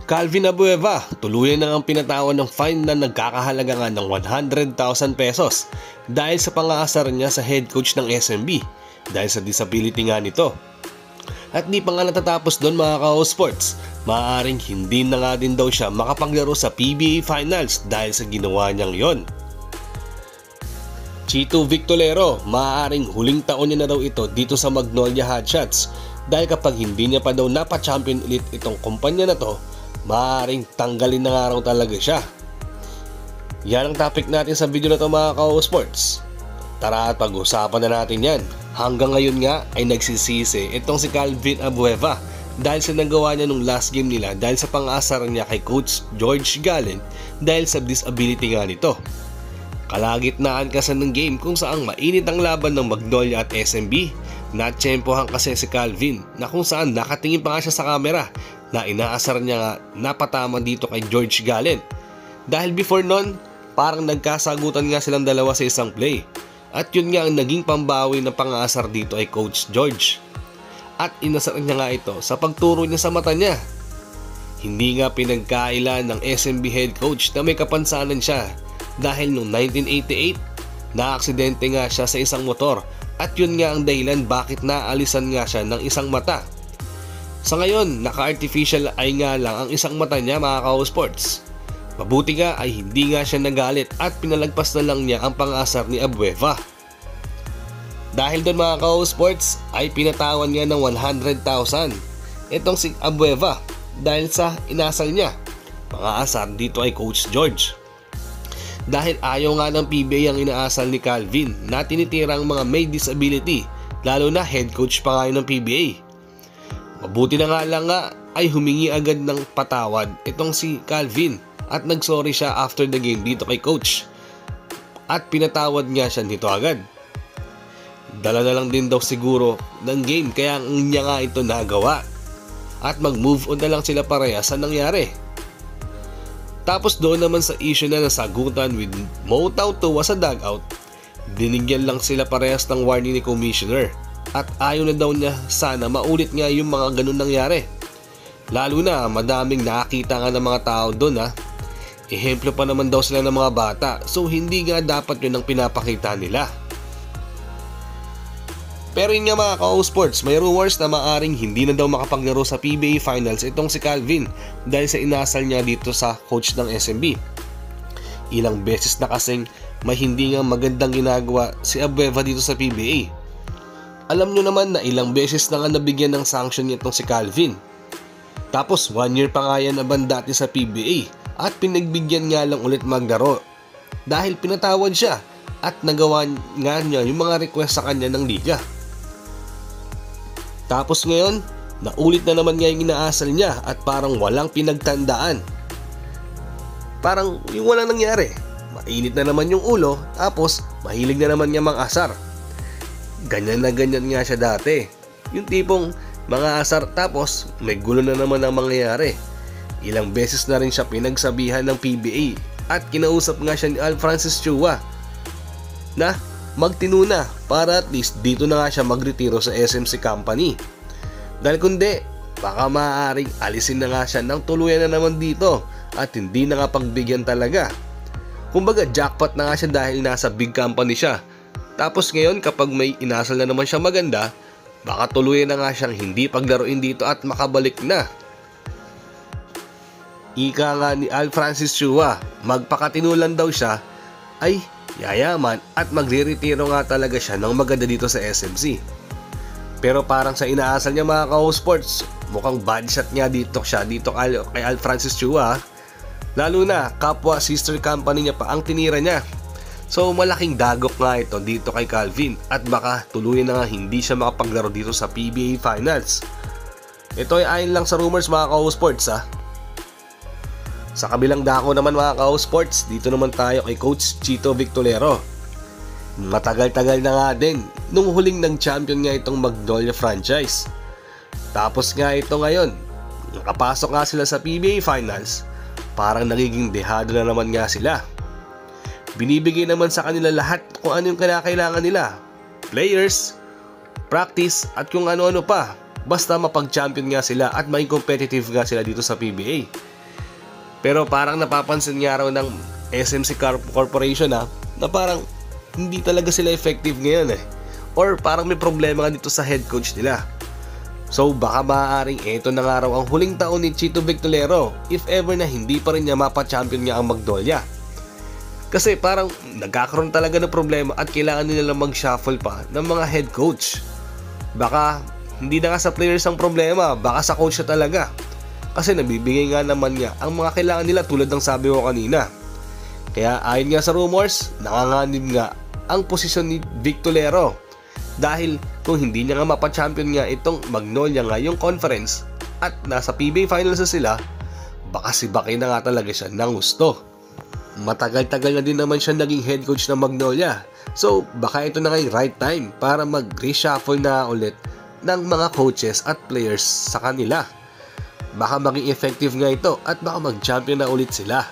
Calvin Abueva, tuluyan na ang pinatawan ng fine na nagkakahalaga nga ng 100,000 pesos dahil sa pang-aasar niya sa head coach ng SMB dahil sa disability nga nito. At di pa nga natatapos doon mga ka-sports, maaaring hindi na nga din daw siya makapaglaro sa PBA Finals dahil sa ginawa niyang yon. Chito Victolero, maaaring huling taon niya na daw ito dito sa Magnolia Hotshots dahil kapag hindi niya pa daw napa-champion elite itong kumpanya na to, maaaring tanggalin na nga raw talaga siya. Yan ang topic natin sa video na to mga ka-sports. Tara at pag-usapan na natin yan. Hanggang ngayon nga ay nagsisisi itong si Calvin Abueva dahil sa nagawa niya nung last game nila dahil sa pang-asar niya kay Coach George Gallen dahil sa disability nga nito. Kalagitnaan kasi ng game kung saan mainit ang laban ng Magnolia at SMB, natsyempohan kasi si Calvin na kung saan nakatingin pa nga siya sa camera na inaasar niya nga napatama dito kay George Gallen. Dahil before nun, parang nagkasagutan nga silang dalawa sa isang play. At yun nga ang naging pambawi ng pang-aasar dito ay Coach George. At inasar niya nga ito sa pagturo niya sa mata niya. Hindi nga pinagkaila ng SMB head coach na may kapansanan siya dahil noong 1988, na-aksidente nga siya sa isang motor at yun nga ang dahilan bakit naalisan nga siya ng isang mata. Sa ngayon, naka-artificial eye nga lang ang isang mata niya mga ka-sports. Mabuti nga ay hindi nga siya nagalit at pinalagpas na lang niya ang pang-asar ni Abueva. Dahil doon mga ka-sports ay pinatawan niya ng 100,000 itong si Abueva dahil sa inasal niya. Pang-asar dito ay Coach George. Dahil ayaw nga ng PBA ang inaasal ni Calvin na tinitirang mga may disability, lalo na head coach pa nga ng PBA. Mabuti na nga lang nga ay humingi agad ng patawad itong si Calvin at nagsorry siya after the game dito kay coach. At pinatawad niya siya nito agad. Dala na lang din daw siguro ng game kaya niya nga ito nagawa. At mag-move on na lang sila parehas sa nangyari. Tapos doon naman sa issue na nasagutan with Mo Tautua sa dugout, dinigyan lang sila parehas ng warning ni Commissioner. At ayaw na daw niya sana maulit nga yung mga ganun nangyari. Lalo na madaming nakakita nga ng mga tao doon ha. Ehemplo pa naman daw sila ng mga bata, so hindi nga dapat yun ang pinapakita nila. Pero yun nga mga ka-sports, may rumors na maaring hindi na daw makapaglaro sa PBA Finals itong si Calvin dahil sa inasal niya dito sa coach ng SMB. Ilang beses na kasing may hindi nga magandang ginagawa si Abueva dito sa PBA. Alam nyo naman na ilang beses na nga nabigyan ng sanction itong si Calvin. Tapos 1 year pa nga yan naman dati sa PBA at pinagbigyan nga lang ulit maglaro dahil pinatawad siya at nagawa nga niya yung mga request sa kanya ng liga. Tapos ngayon, naulit na naman nga yung inaasal niya at parang walang pinagtandaan. Parang yung walang nangyari. Mainit na naman yung ulo tapos mahilig na naman niya mang-asar. Ganyan na ganyan nga siya dati. Yung tipong mga asar tapos may gulo na naman ang mangyayari. Ilang beses na rin siya pinagsabihan ng PBA at kinausap nga siya ni Al Francis Chua na magtinuna para at least dito na nga siya magretiro sa SMC Company. Dahil kundi baka maaaring alisin na nga siya ng tuluyan na naman dito at hindi na nga pagbigyan talaga. Kumbaga jackpot na nga siya dahil nasa big company siya. Tapos ngayon kapag may inasal na naman siya maganda, baka tuluyan na nga siyang hindi paglaruin dito at makabalik na. Ika nga ni Al Francis Chua, magpakatinulan daw siya ay yayaman at magre-retiro nga talaga siya ng maganda dito sa SMC. Pero parang sa inaasal niya mga ka-sports, mukhang bad shot nga dito siya dito kay Al Francis Chua. Lalo na kapwa sister company niya pa ang tinira niya. So malaking dagok nga ito dito kay Calvin at baka tuluyan na nga hindi siya makapaglaro dito sa PBA Finals. Ito ay ayon lang sa rumors mga ka-sports ha. Sa kabilang dako naman mga ka-sports, dito naman tayo kay Coach Chito Victolero. Matagal-tagal na nga din nung huling ng champion nga itong Magnolia franchise. Tapos nga ito ngayon, nakapasok nga sila sa PBA Finals, parang nagiging dehado na naman nga sila. Binibigay naman sa kanila lahat kung ano yung kailangan nila. Players, practice at kung ano-ano pa. Basta mapag-champion nga sila at maging competitive nga sila dito sa PBA. Pero parang napapansin nga raw ng SMC Corporation na parang hindi talaga sila effective ngayon or parang may problema nga dito sa head coach nila. So baka maaaring ito na nga raw ang huling taon ni Chito Victolero if ever na hindi pa rin niya mapa-champion niya ang Magnolia. Kasi parang nagkakaroon talaga ng problema at kailangan nila lang mag-shuffle pa ng mga head coach. Baka hindi na nga sa players ang problema, baka sa coach na talaga. Kasi nabibigay nga naman niya ang mga kailangan nila tulad ng sabi ko kanina. Kaya ayon nga sa rumors, nanganganib nga ang posisyon ni Victolero. Dahil kung hindi niya nga mapa-champion nga itong Magnolia ngayong conference at nasa PBA Finals na sila, baka si Bakay na nga talaga siya ng gusto. Matagal-tagal na din naman siya naging head coach ng Magnolia. So baka ito na nga yung right time para mag-reshuffle na ulit ng mga coaches at players sa kanila. Baka maging effective nga ito at baka mag-champion na ulit sila.